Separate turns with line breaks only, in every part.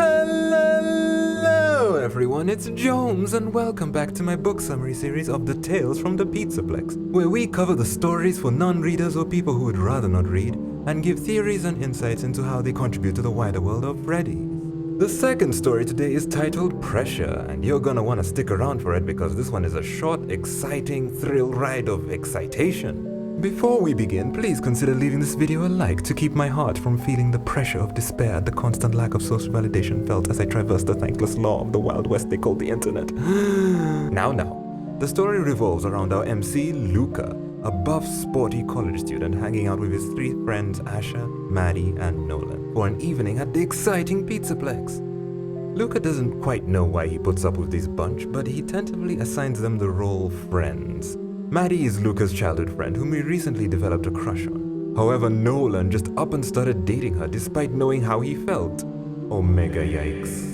Hello everyone, it's Jones and welcome back to my book summary series of the Tales from the Pizzaplex, where we cover the stories for non-readers or people who would rather not read, and give theories and insights into how they contribute to the wider world of Freddy. The second story today is titled Pressure, and you're gonna wanna stick around for it because this one is a short, exciting thrill ride of excitation. Before we begin, please consider leaving this video a like to keep my heart from feeling the pressure of despair at the constant lack of social validation felt as I traverse the thankless law of the Wild West they call the internet. Now, the story revolves around our MC, Luca, a buff, sporty college student hanging out with his three friends Asher, Maddie, and Nolan for an evening at the exciting Pizzaplex. Luca doesn't quite know why he puts up with this bunch, but he tentatively assigns them the role friends. Maddie is Luca's childhood friend whom he recently developed a crush on. However, Nolan just up and started dating her despite knowing how he felt. Omega yikes.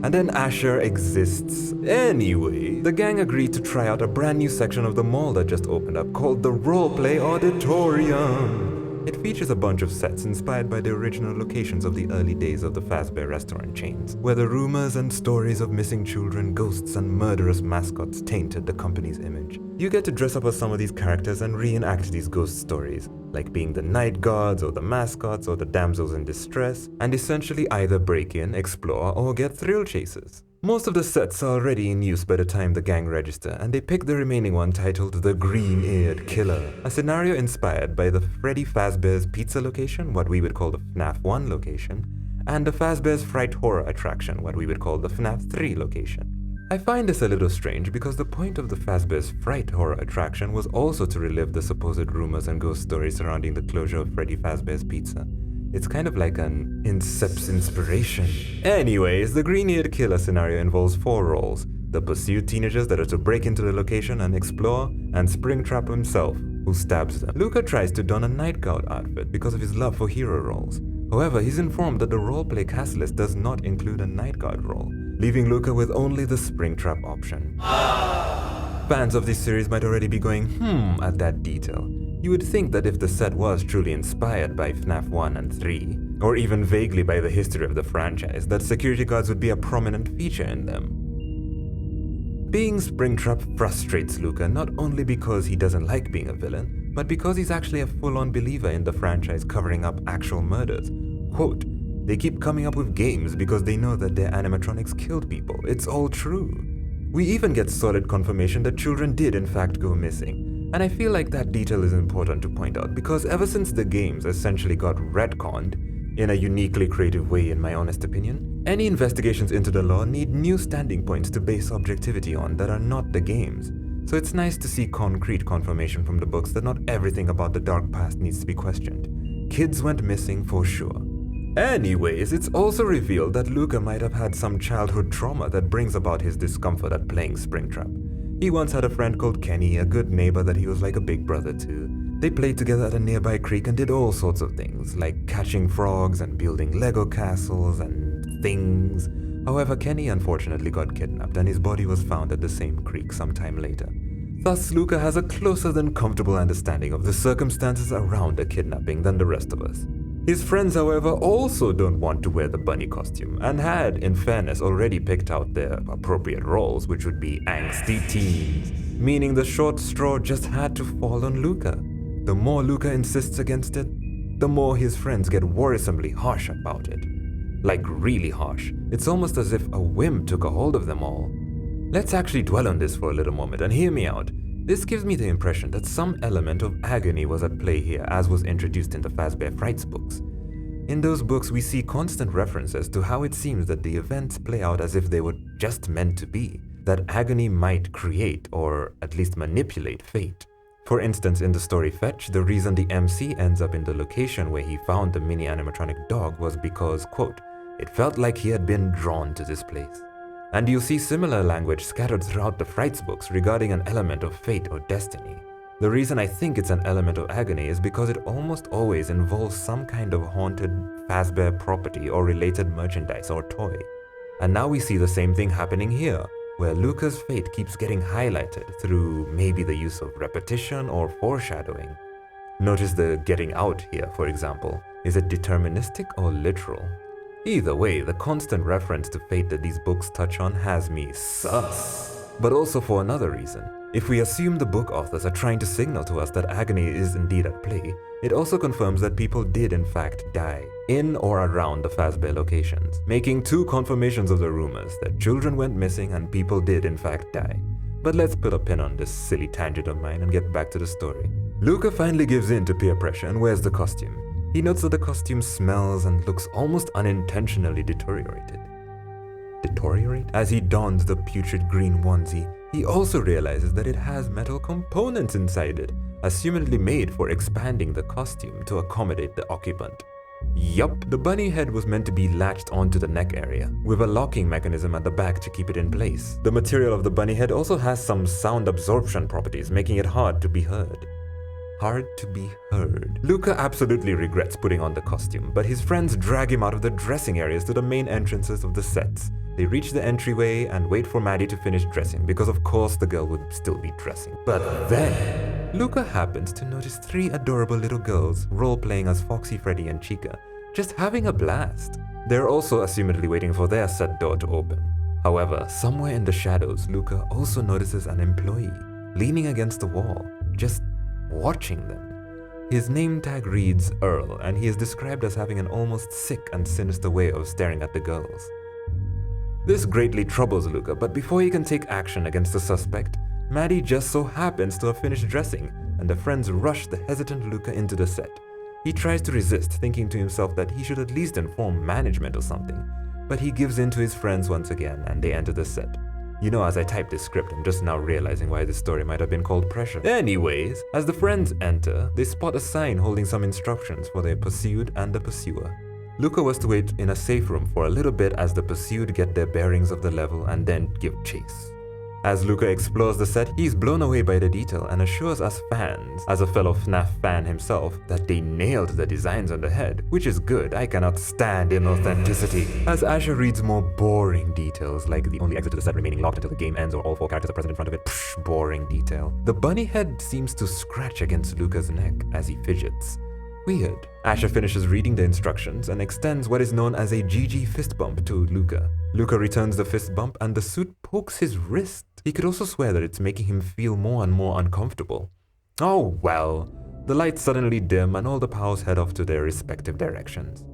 And then Asher exists. Anyway, the gang agreed to try out a brand new section of the mall that just opened up called the Roleplay Auditorium. It features a bunch of sets inspired by the original locations of the early days of the Fazbear restaurant chains, where the rumors and stories of missing children, ghosts, and murderous mascots tainted the company's image. You get to dress up as some of these characters and reenact these ghost stories, like being the night guards or the mascots or the damsels in distress, and essentially either break in, explore, or get thrill chases. Most of the sets are already in use by the time the gang register, and they pick the remaining one titled The Green-Eared Killer, a scenario inspired by the Freddy Fazbear's Pizza location, what we would call the FNAF 1 location, and the Fazbear's Fright Horror attraction, what we would call the FNAF 3 location. I find this a little strange because the point of the Fazbear's Fright Horror attraction was also to relive the supposed rumors and ghost stories surrounding the closure of Freddy Fazbear's Pizza. It's kind of like an Incept's inspiration. Anyways, the Green-Eared Killer scenario involves 4 roles: the pursued teenagers that are to break into the location and explore, and Springtrap himself, who stabs them. Luca tries to don a night guard outfit because of his love for hero roles. However, he's informed that the roleplay cast list does not include a night guard role, leaving Luca with only the Springtrap option. Fans of this series might already be going, at that detail. You would think that if the set was truly inspired by FNAF 1 and 3, or even vaguely by the history of the franchise, that security guards would be a prominent feature in them. Being Springtrap frustrates Luca not only because he doesn't like being a villain, but because he's actually a full-on believer in the franchise covering up actual murders. Quote, "They keep coming up with games because they know that their animatronics killed people. It's all true." We even get solid confirmation that children did in fact go missing. And I feel like that detail is important to point out because ever since the games essentially got retconned, in a uniquely creative way in my honest opinion, any investigations into the law need new standing points to base objectivity on that are not the games. So it's nice to see concrete confirmation from the books that not everything about the dark past needs to be questioned. Kids went missing for sure. Anyways, it's also revealed that Luca might have had some childhood trauma that brings about his discomfort at playing Springtrap. He once had a friend called Kenny, a good neighbor that he was like a big brother to. They played together at a nearby creek and did all sorts of things, like catching frogs and building Lego castles and things. However, Kenny unfortunately got kidnapped and his body was found at the same creek sometime later. Thus, Luca has a closer than comfortable understanding of the circumstances around the kidnapping than the rest of us. His friends, however, also don't want to wear the bunny costume and had, in fairness, already picked out their appropriate roles, which would be angsty teens, meaning the short straw just had to fall on Luca. The more Luca insists against it, the more his friends get worrisomely harsh about it. Like really harsh. It's almost as if a whim took a hold of them all. Let's actually dwell on this for a little moment and hear me out. This gives me the impression that some element of agony was at play here, as was introduced in the Fazbear Frights books. In those books, we see constant references to how it seems that the events play out as if they were just meant to be, that agony might create, or at least manipulate, fate. For instance, in the story Fetch, the reason the MC ends up in the location where he found the mini animatronic dog was because, quote, "It felt like he had been drawn to this place." And you'll see similar language scattered throughout the Frights books regarding an element of fate or destiny. The reason I think it's an element of agony is because it almost always involves some kind of haunted Fazbear property or related merchandise or toy. And now we see the same thing happening here, where Luca's fate keeps getting highlighted through maybe the use of repetition or foreshadowing. Notice the getting out here, for example. Is it deterministic or literal? Either way, the constant reference to fate that these books touch on has me sus. But also for another reason. If we assume the book authors are trying to signal to us that agony is indeed at play, it also confirms that people did in fact die, in or around the Fazbear locations, making two confirmations of the rumors that children went missing and people did in fact die. But let's put a pin on this silly tangent of mine and get back to the story. Luca finally gives in to peer pressure and wears the costume. He notes that the costume smells and looks almost unintentionally deteriorated. As he dons the putrid green onesie, he also realizes that it has metal components inside it, assumedly made for expanding the costume to accommodate the occupant. Yup, the bunny head was meant to be latched onto the neck area, with a locking mechanism at the back to keep it in place. The material of the bunny head also has some sound absorption properties, making it hard to be heard. Luca absolutely regrets putting on the costume, but his friends drag him out of the dressing areas to the main entrances of the sets. They reach the entryway and wait for Maddie to finish dressing, because of course the girl would still be dressing. But then, Luca happens to notice 3 adorable little girls role-playing as Foxy, Freddy, and Chica, just having a blast. They're also assumedly waiting for their set door to open. However, somewhere in the shadows, Luca also notices an employee, leaning against the wall, just watching them. His name tag reads Earl, and he is described as having an almost sick and sinister way of staring at the girls. This greatly troubles Luca, but before he can take action against the suspect, Maddie just so happens to have finished dressing, and the friends rush the hesitant Luca into the set. He tries to resist, thinking to himself that he should at least inform management or something, but he gives in to his friends once again, and they enter the set. You know, as I type this script, I'm just now realizing why this story might have been called Pressure. Anyways, as the friends enter, they spot a sign holding some instructions for their pursued and the pursuer. Luca was to wait in a safe room for a little bit as the pursued get their bearings of the level and then give chase. As Luca explores the set, he's blown away by the detail and assures us fans, as a fellow FNAF fan himself, that they nailed the designs on the head, which is good. I cannot stand inauthenticity. As Asher reads more boring details, like the only exit to the set remaining locked until the game ends or all 4 characters are present in front of it. Boring detail. The bunny head seems to scratch against Luca's neck as he fidgets. Weird. Asher finishes reading the instructions and extends what is known as a GG fist bump to Luca. Luca returns the fist bump and the suit pokes his wrist. He could also swear that it's making him feel more and more uncomfortable. Oh well. The lights suddenly dim and all the pals head off to their respective directions.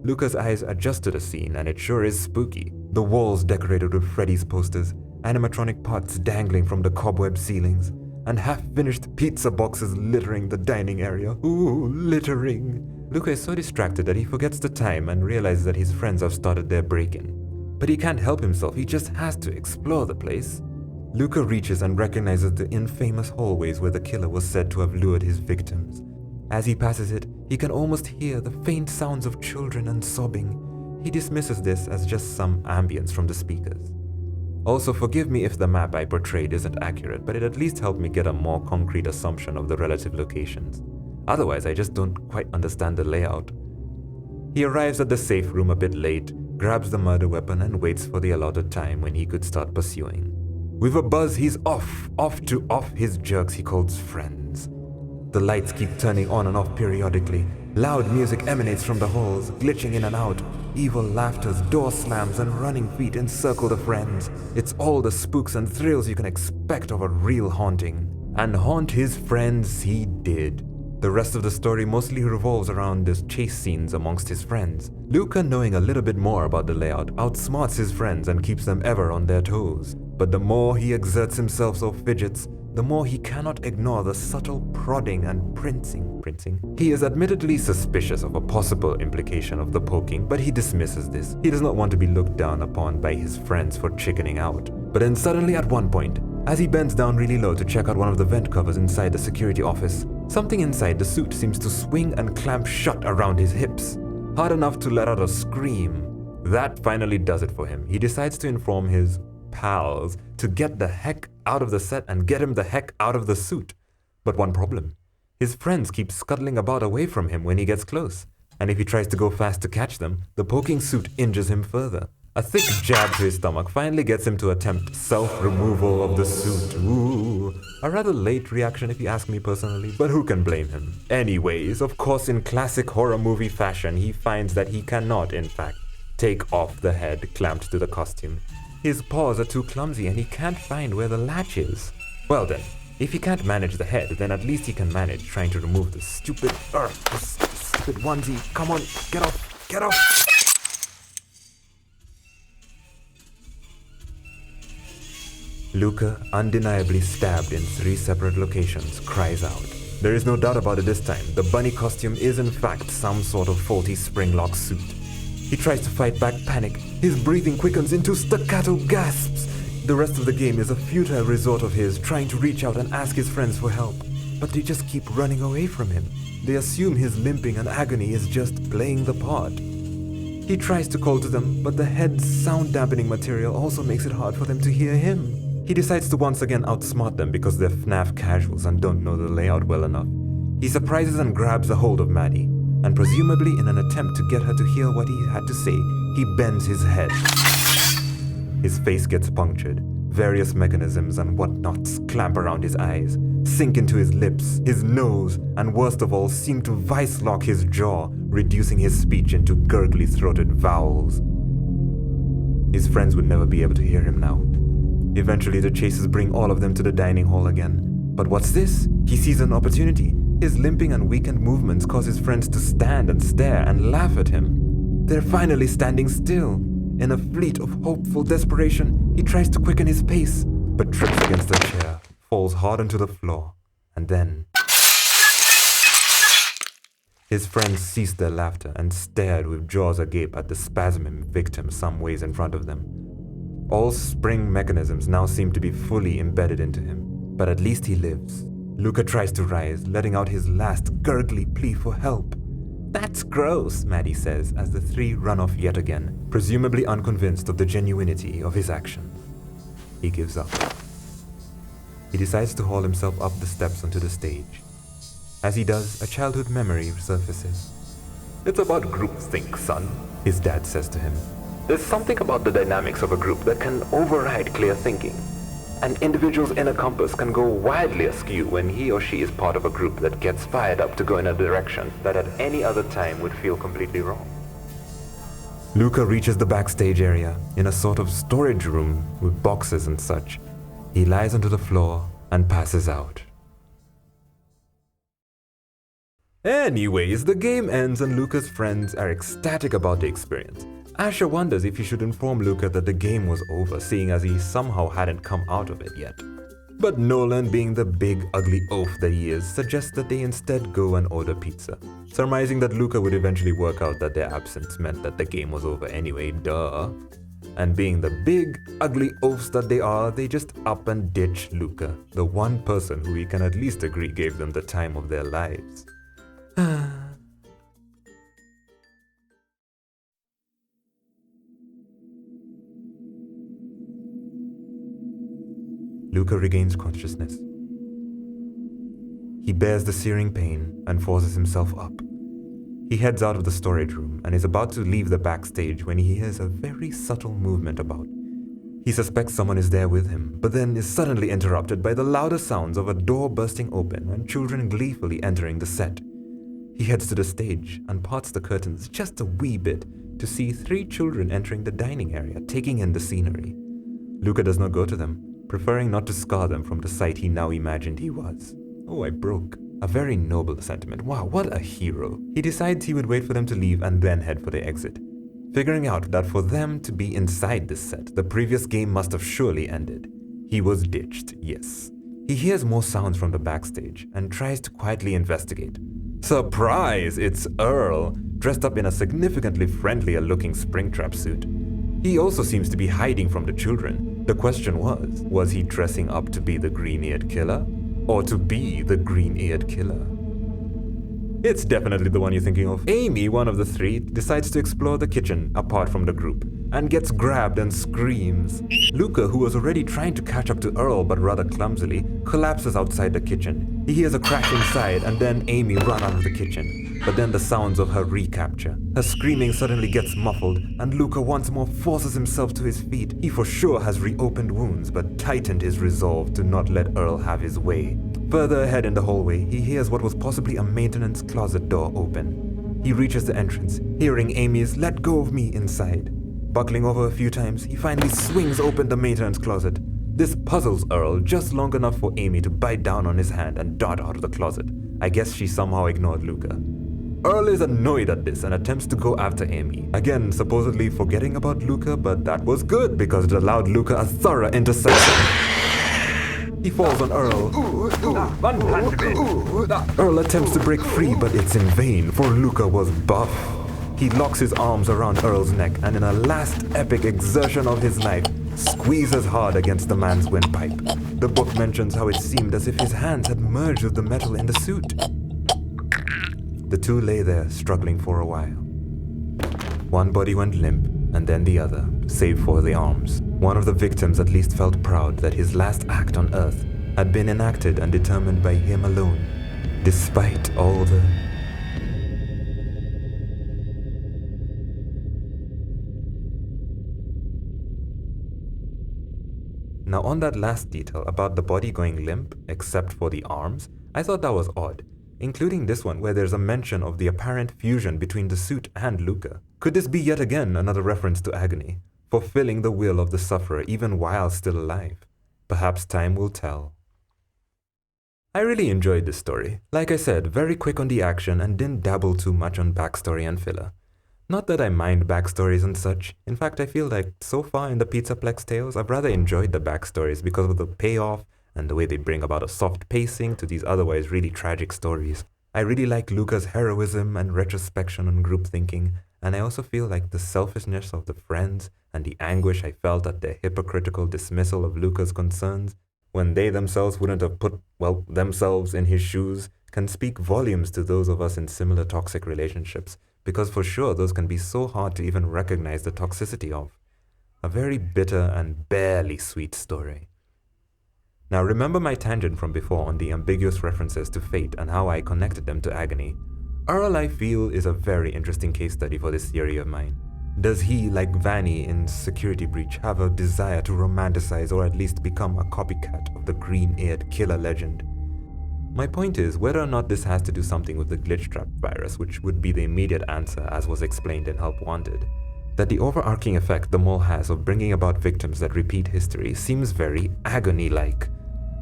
Luca's eyes adjust to the scene and it sure is spooky. The walls decorated with Freddy's posters, animatronic pots dangling from the cobweb ceilings, and half-finished pizza boxes littering the dining area. Ooh, littering. Luca is so distracted that he forgets the time and realizes that his friends have started their break-in. But he can't help himself, he just has to explore the place. Luca reaches and recognizes the infamous hallways where the killer was said to have lured his victims. As he passes it, he can almost hear the faint sounds of children and sobbing. He dismisses this as just some ambience from the speakers. Also, forgive me if the map I portrayed isn't accurate, but it at least helped me get a more concrete assumption of the relative locations. Otherwise, I just don't quite understand the layout. He arrives at the safe room a bit late, grabs the murder weapon and waits for the allotted time when he could start pursuing. With a buzz, he's off his jerks he calls friends. The lights keep turning on and off periodically. Loud music emanates from the halls, glitching in and out. Evil laughters, door slams, and running feet encircle the friends. It's all the spooks and thrills you can expect of a real haunting. And haunt his friends he did. The rest of the story mostly revolves around the chase scenes amongst his friends. Luca, knowing a little bit more about the layout, outsmarts his friends and keeps them ever on their toes. But the more he exerts himself or fidgets, the more he cannot ignore the subtle prodding and princing. He is admittedly suspicious of a possible implication of the poking, but he dismisses this. He does not want to be looked down upon by his friends for chickening out. But then suddenly at one point, as he bends down really low to check out one of the vent covers inside the security office, something inside the suit seems to swing and clamp shut around his hips, hard enough to let out a scream. That finally does it for him. He decides to inform his pals to get the heck out of the set and get him the heck out of the suit. But one problem. His friends keep scuttling about away from him when he gets close, and if he tries to go fast to catch them, the poking suit injures him further. A thick jab to his stomach finally gets him to attempt self-removal of the suit. Ooh, a rather late reaction if you ask me personally, but who can blame him? Anyways, of course in classic horror movie fashion, he finds that he cannot, in fact, take off the head clamped to the costume. His paws are too clumsy and he can't find where the latch is. Well then, if he can't manage the head, then at least he can manage trying to remove the stupid onesie. Come on, get off, get off! Luca, undeniably stabbed in 3 separate locations, cries out. There is no doubt about it this time. The bunny costume is in fact some sort of faulty spring-lock suit. He tries to fight back panic. His breathing quickens into staccato gasps. The rest of the game is a futile resort of his trying to reach out and ask his friends for help. But they just keep running away from him. They assume his limping and agony is just playing the part. He tries to call to them, but the head's sound-dampening material also makes it hard for them to hear him. He decides to once again outsmart them because they're FNAF casuals and don't know the layout well enough. He surprises and grabs a hold of Maddie, and presumably in an attempt to get her to hear what he had to say, he bends his head. His face gets punctured. Various mechanisms and whatnots clamp around his eyes, sink into his lips, his nose, and worst of all, seem to vice-lock his jaw, reducing his speech into gurgly-throated vowels. His friends would never be able to hear him now. Eventually, the chasers bring all of them to the dining hall again. But what's this? He sees an opportunity. His limping and weakened movements cause his friends to stand and stare and laugh at him. They're finally standing still. In a fleet of hopeful desperation, he tries to quicken his pace, but trips against a chair, falls hard onto the floor, and then... His friends ceased their laughter and stared with jaws agape at the spasming victim some ways in front of them. All spring mechanisms now seem to be fully embedded into him, but at least he lives. Luca tries to rise, letting out his last gurgly plea for help. That's gross, Maddie says as the 3 run off yet again, presumably unconvinced of the genuinity of his action. He gives up. He decides to haul himself up the steps onto the stage. As he does, a childhood memory surfaces. It's about groupthink, son, his dad says to him. There's something about the dynamics of a group that can override clear thinking. An individual's inner compass can go wildly askew when he or she is part of a group that gets fired up to go in a direction that at any other time would feel completely wrong. Luca reaches the backstage area, in a sort of storage room with boxes and such. He lies onto the floor and passes out. Anyways, the game ends and Luca's friends are ecstatic about the experience. Asher wonders if he should inform Luca that the game was over, seeing as he somehow hadn't come out of it yet. But Nolan, being the big ugly oaf that he is, suggests that they instead go and order pizza, surmising that Luca would eventually work out that their absence meant that the game was over anyway, duh. And being the big ugly oafs that they are, they just up and ditch Luca, the one person who we can at least agree gave them the time of their lives. Luca regains consciousness. He bears the searing pain and forces himself up. He heads out of the storage room and is about to leave the backstage when he hears a very subtle movement about. He suspects someone is there with him, but then is suddenly interrupted by the louder sounds of a door bursting open and children gleefully entering the set. He heads to the stage and parts the curtains just a wee bit to see 3 children entering the dining area, taking in the scenery. Luca does not go to them, preferring not to scar them from the sight he now imagined he was. Oh, I broke. A very noble sentiment. Wow, what a hero. He decides he would wait for them to leave and then head for the exit, figuring out that for them to be inside this set, the previous game must have surely ended. He was ditched, yes. He hears more sounds from the backstage and tries to quietly investigate. Surprise! It's Earl, dressed up in a significantly friendlier-looking Springtrap suit. He also seems to be hiding from the children. The question was he dressing up to be the green-eared killer? Or to be the green-eared killer? It's definitely the one you're thinking of. Amy, one of the 3, decides to explore the kitchen apart from the group, and gets grabbed and screams. Luca, who was already trying to catch up to Earl but rather clumsily, collapses outside the kitchen. He hears a crash inside and then Amy run out of the kitchen. But then the sounds of her recapture. Her screaming suddenly gets muffled and Luca once more forces himself to his feet. He for sure has reopened wounds but tightened his resolve to not let Earl have his way. Further ahead in the hallway, he hears what was possibly a maintenance closet door open. He reaches the entrance, hearing Amy's "let go of me" inside. Buckling over a few times, he finally swings open the matron's closet. This puzzles Earl just long enough for Amy to bite down on his hand and dart out of the closet. I guess she somehow ignored Luca. Earl is annoyed at this and attempts to go after Amy, again supposedly forgetting about Luca, but that was good because it allowed Luca a thorough interception. He falls on Earl. Earl attempts to break free, but it's in vain, for Luca was buff. He locks his arms around Earl's neck and in a last epic exertion of his knife, squeezes hard against the man's windpipe. The book mentions how it seemed as if his hands had merged with the metal in the suit. The two lay there, struggling for a while. One body went limp, and then the other, save for the arms. One of the victims at least felt proud that his last act on Earth had been enacted and determined by him alone, despite all the... Now on that last detail about the body going limp, except for the arms, I thought that was odd, including this one where there's a mention of the apparent fusion between the suit and Luca. Could this be yet again another reference to Agony, fulfilling the will of the sufferer even while still alive? Perhaps time will tell. I really enjoyed this story. Like I said, very quick on the action and didn't dabble too much on backstory and filler. Not that I mind backstories and such. In fact, I feel like so far in the Pizzaplex tales, I've rather enjoyed the backstories because of the payoff and the way they bring about a soft pacing to these otherwise really tragic stories. I really like Luca's heroism and retrospection on group thinking, and I also feel like the selfishness of the friends and the anguish I felt at their hypocritical dismissal of Luca's concerns when they themselves wouldn't have put, well, themselves in his shoes can speak volumes to those of us in similar toxic relationships, because for sure those can be so hard to even recognize the toxicity of. A very bitter and barely sweet story. Now remember my tangent from before on the ambiguous references to fate and how I connected them to Agony. Earl, I feel, is a very interesting case study for this theory of mine. Does he, like Vanny in Security Breach, have a desire to romanticize or at least become a copycat of the green-eared killer legend? My point is whether or not this has to do something with the glitch trap virus, which would be the immediate answer as was explained in Help Wanted. That the overarching effect the mole has of bringing about victims that repeat history seems very Agony-like.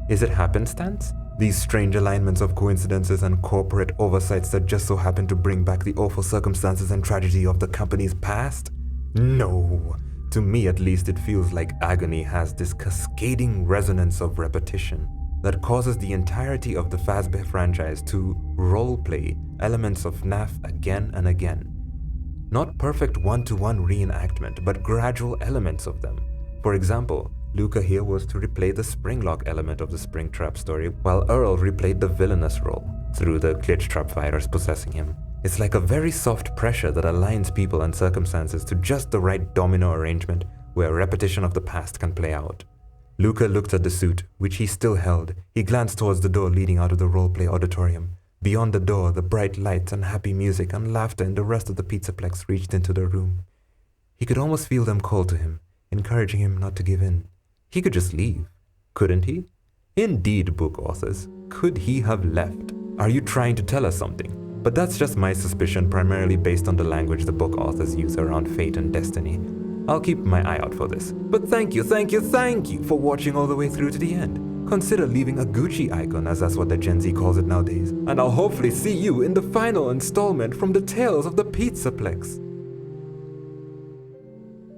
Is it happenstance? These strange alignments of coincidences and corporate oversights that just so happen to bring back the awful circumstances and tragedy of the company's past? No. To me at least it feels like Agony has this cascading resonance of repetition that causes the entirety of the Fazbear franchise to roleplay elements of FNAF again and again. Not perfect one-to-one reenactment, but gradual elements of them. For example, Luca here was to replay the Springlock element of the Springtrap story, while Earl replayed the villainous role, through the glitch trap virus possessing him. It's like a very soft pressure that aligns people and circumstances to just the right domino arrangement where repetition of the past can play out. Luca looked at the suit, which he still held. He glanced towards the door leading out of the roleplay auditorium. Beyond the door, the bright lights and happy music and laughter in the rest of the Pizzaplex reached into the room. He could almost feel them call to him, encouraging him not to give in. He could just leave, couldn't he? Indeed, book authors, could he have left? Are you trying to tell us something? But that's just my suspicion, primarily based on the language the book authors use around fate and destiny. I'll keep my eye out for this. But thank you for watching all the way through to the end. Consider leaving a Gucci icon, as that's what the Gen Z calls it nowadays. And I'll hopefully see you in the final installment from the Tales of the Pizzaplex.